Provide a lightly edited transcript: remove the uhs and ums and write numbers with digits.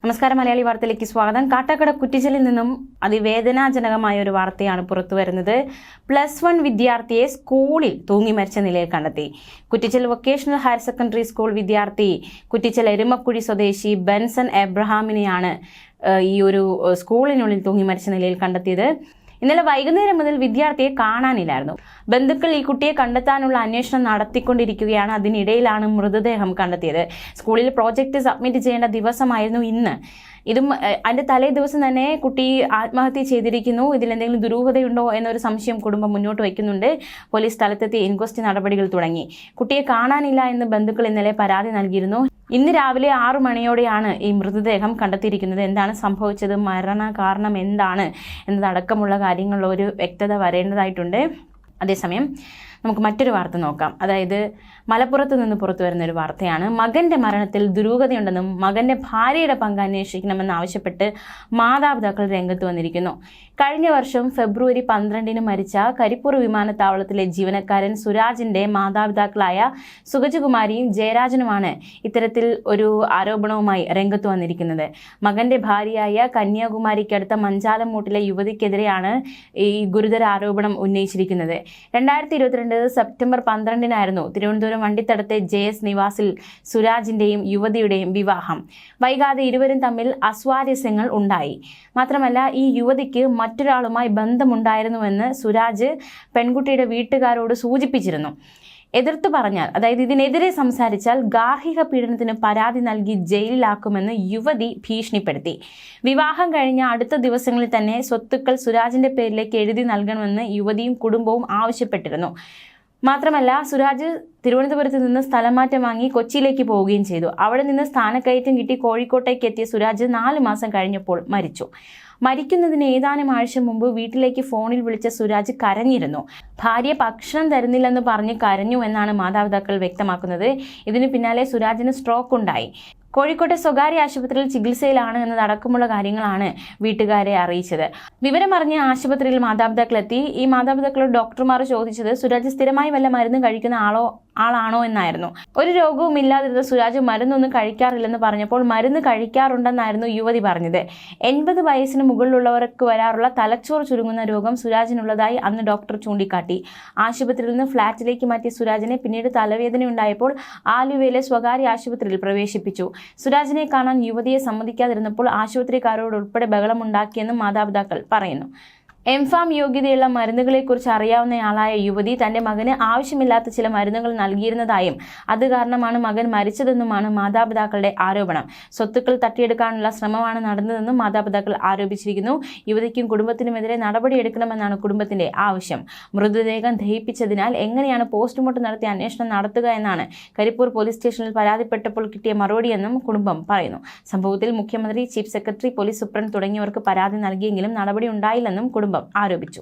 നമസ്കാരം, മലയാളി വാർത്തയിലേക്ക് സ്വാഗതം. കാട്ടാക്കട കുറ്റിച്ചലിൽ നിന്നും അതിവേദനാജനകമായ ഒരു വാർത്തയാണ് പുറത്തു വരുന്നത്. +1 വിദ്യാർത്ഥിയെ സ്കൂളിൽ തൂങ്ങി മരിച്ച നിലയിൽ കണ്ടെത്തി. Kuttichal vocational higher secondary school വിദ്യാർത്ഥി കുറ്റിച്ചൽ എരുമക്കുഴി സ്വദേശി ബെൻസൺ എബ്രഹാമിനെയാണ് ഈ ഒരു സ്കൂളിനുള്ളിൽ തൂങ്ങി മരിച്ച നിലയിൽ കണ്ടെത്തിയത്. ഇന്നലെ വൈകുന്നേരം മുതൽ വിദ്യാർത്ഥിയെ കാണാനില്ലായിരുന്നു. ബന്ധുക്കൾ ഈ കുട്ടിയെ കണ്ടെത്താനുള്ള അന്വേഷണം നടത്തിക്കൊണ്ടിരിക്കുകയാണ്. അതിനിടയിലാണ് മൃതദേഹം കണ്ടെത്തിയത്. സ്കൂളിൽ പ്രോജക്റ്റ് സബ്മിറ്റ് ചെയ്യേണ്ട ദിവസമായിരുന്നു ഇന്ന്. അതിന്റെ തലേ ദിവസം തന്നെ കുട്ടി ആത്മഹത്യ ചെയ്തിരിക്കുന്നു. ഇതിലെന്തെങ്കിലും ദുരൂഹതയുണ്ടോ എന്നൊരു സംശയം കുടുംബം മുന്നോട്ട് വയ്ക്കുന്നുണ്ട്. പോലീസ് സ്ഥലത്തെത്തി ഇൻക്വസ്റ്റ് നടപടികൾ തുടങ്ങി. കുട്ടിയെ കാണാനില്ല എന്ന് ബന്ധുക്കൾ ഇന്നലെ പരാതി നൽകിയിരുന്നു. ഇന്ന് രാവിലെ 6 മണിയോടെയാണ് ഈ മൃതദേഹം കണ്ടെത്തിയിരിക്കുന്നത്. എന്താണ് സംഭവിച്ചത്, മരണ കാരണം എന്താണ് എന്നതടക്കമുള്ള കാര്യങ്ങളിൽ ഒരു വ്യക്തത വരേണ്ടതായിട്ടുണ്ട്. അതേസമയം നമുക്ക് മറ്റൊരു വാർത്ത നോക്കാം. അതായത് മലപ്പുറത്ത് നിന്ന് പുറത്തു വരുന്ന ഒരു വാർത്തയാണ്. മകന്റെ മരണത്തിൽ ദുരൂഹതയുണ്ടെന്നും മകന്റെ ഭാര്യയുടെ പങ്ക് അന്വേഷിക്കണമെന്ന് ആവശ്യപ്പെട്ട് മാതാപിതാക്കൾ രംഗത്ത് വന്നിരിക്കുന്നു. കഴിഞ്ഞ വർഷം ഫെബ്രുവരി 12 മരിച്ച കരിപ്പൂർ വിമാനത്താവളത്തിലെ ജീവനക്കാരൻ സുരാജിന്റെ മാതാപിതാക്കളായ സുഗജകുമാരിയും ജയരാജനുമാണ് ഇത്തരത്തിൽ ഒരു ആരോപണവുമായി രംഗത്ത് വന്നിരിക്കുന്നത്. മകന്റെ ഭാര്യയായ കന്യാകുമാരിക്കടുത്ത മഞ്ചാലമൂട്ടിലെ യുവതിക്കെതിരെയാണ് ഈ ഗുരുതര ആരോപണം ഉന്നയിച്ചിരിക്കുന്നത്. 2022 സെപ്റ്റംബർ 12 തിരുവനന്തപുരം വണ്ടിത്തടത്തെ JS നിവാസിൽ സുരാജിന്റെയും യുവതിയുടെയും വിവാഹം. വൈകാതെ ഇരുവരും തമ്മിൽ അസ്വാരസ്യങ്ങൾ ഉണ്ടായി. മാത്രമല്ല, ഈ യുവതിക്ക് മറ്റൊരാളുമായി ബന്ധമുണ്ടായിരുന്നുവെന്ന് സുരാജ് പെൺകുട്ടിയുടെ വീട്ടുകാരോട് സൂചിപ്പിച്ചിരുന്നു. എതിർത്ത് പറഞ്ഞാൽ, അതായത് ഇതിനെതിരെ സംസാരിച്ചാൽ ഗാർഹിക പീഡനത്തിന് പരാതി നൽകി ജയിലിലാക്കുമെന്ന് യുവതി ഭീഷണിപ്പെടുത്തി. വിവാഹം കഴിഞ്ഞ അടുത്ത ദിവസങ്ങളിൽ തന്നെ സ്വത്തുക്കൾ സുരാജിന്റെ പേരിലേക്ക് എഴുതി നൽകണമെന്ന് യുവതിയും കുടുംബവും ആവശ്യപ്പെട്ടിരുന്നു. മാത്രമല്ല, സുരാജ് തിരുവനന്തപുരത്ത് നിന്ന് സ്ഥലമാറ്റം വാങ്ങി കൊച്ചിയിലേക്ക് പോവുകയും ചെയ്തു. അവിടെ നിന്ന് സ്ഥാനക്കയറ്റം കിട്ടി കോഴിക്കോട്ടേക്ക് എത്തിയ സുരാജ് 4 മാസം കഴിഞ്ഞപ്പോൾ മരിച്ചു. മരിക്കുന്നതിന് ഏതാനും ആഴ്ച മുമ്പ് വീട്ടിലേക്ക് ഫോണിൽ വിളിച്ച സുരാജ് കരഞ്ഞിരുന്നു. ഭാര്യ ഭക്ഷണം തരുന്നില്ലെന്ന് പറഞ്ഞ് കരഞ്ഞു എന്നാണ് മാതാപിതാക്കൾ വ്യക്തമാക്കുന്നത്. ഇതിന് പിന്നാലെ സുരാജിന് സ്ട്രോക്ക് ഉണ്ടായി. കോഴിക്കോട്ടെ സ്വകാര്യ ആശുപത്രിയിൽ ചികിത്സയിലാണ് എന്നതടക്കമുള്ള കാര്യങ്ങളാണ് വീട്ടുകാരെ അറിയിച്ചത്. വിവരമറിഞ്ഞ് ആശുപത്രിയിൽ മാതാപിതാക്കൾ എത്തി. ഈ മാതാപിതാക്കളോട് ഡോക്ടർമാർ ചോദിച്ചത് സുരാജ് സ്ഥിരമായി വല്ല മരുന്നും കഴിക്കുന്ന ആളാണോ എന്നായിരുന്നു. ഒരു രോഗവും ഇല്ലാതിരുന്ന സുരാജ് മരുന്നൊന്നും കഴിക്കാറില്ലെന്ന് പറഞ്ഞപ്പോൾ മരുന്ന് കഴിക്കാറുണ്ടെന്നായിരുന്നു യുവതി പറഞ്ഞത്. 80 വയസ്സിന് മുകളിലുള്ളവർക്ക് വരാറുള്ള തലച്ചോറ് ചുരുങ്ങുന്ന രോഗം സുരാജിനുള്ളതായി അന്ന് ഡോക്ടർ ചൂണ്ടിക്കാട്ടി. ആശുപത്രിയിൽ നിന്ന് ഫ്ളാറ്റിലേക്ക് മാറ്റിയ സുരാജിനെ പിന്നീട് തലവേദന ഉണ്ടായപ്പോൾ ആലുവയിലെ സ്വകാര്യ ആശുപത്രിയിൽ പ്രവേശിപ്പിച്ചു. സുരാജിനെ കാണാൻ യുവതിയെ സമ്മതിക്കാതിരുന്നപ്പോൾ ആശുപത്രിക്കാരോട് ഉൾപ്പെടെ ബഹളമുണ്ടാക്കിയെന്നും മാതാപിതാക്കൾ പറയുന്നു. എംഫാം യോഗ്യതയുള്ള മരുന്നുകളെക്കുറിച്ച് അറിയാവുന്നയാളായ യുവതി തന്റെ മകന് ആവശ്യമില്ലാത്ത ചില മരുന്നുകൾ നൽകിയിരുന്നതായും അത് കാരണമാണ് മകൻ മരിച്ചതെന്നുമാണ് മാതാപിതാക്കളുടെ ആരോപണം. സ്വത്തുക്കൾ തട്ടിയെടുക്കാനുള്ള ശ്രമമാണ് നടന്നതെന്നും മാതാപിതാക്കൾ ആരോപിച്ചിരിക്കുന്നു. യുവതിക്കും കുടുംബത്തിനുമെതിരെ നടപടിയെടുക്കണമെന്നാണ് കുടുംബത്തിന്റെ ആവശ്യം. മൃതദേഹം ദഹിപ്പിച്ചതിനാൽ എങ്ങനെയാണ് പോസ്റ്റ്മോർട്ടം നടത്തി അന്വേഷണം നടത്തുക എന്നാണ് കരിപ്പൂർ പോലീസ് സ്റ്റേഷനിൽ പരാതിപ്പെട്ടപ്പോൾ കിട്ടിയ മറുപടിയെന്നും കുടുംബം പറയുന്നു. സംഭവത്തിൽ മുഖ്യമന്ത്രി, ചീഫ് സെക്രട്ടറി, പോലീസ് സൂപ്രണ്ട് തുടങ്ങിയവർക്ക് പരാതി നൽകിയെങ്കിലും നടപടി ഉണ്ടായില്ലെന്നും കുടുംബം ആരോപിച്ചു.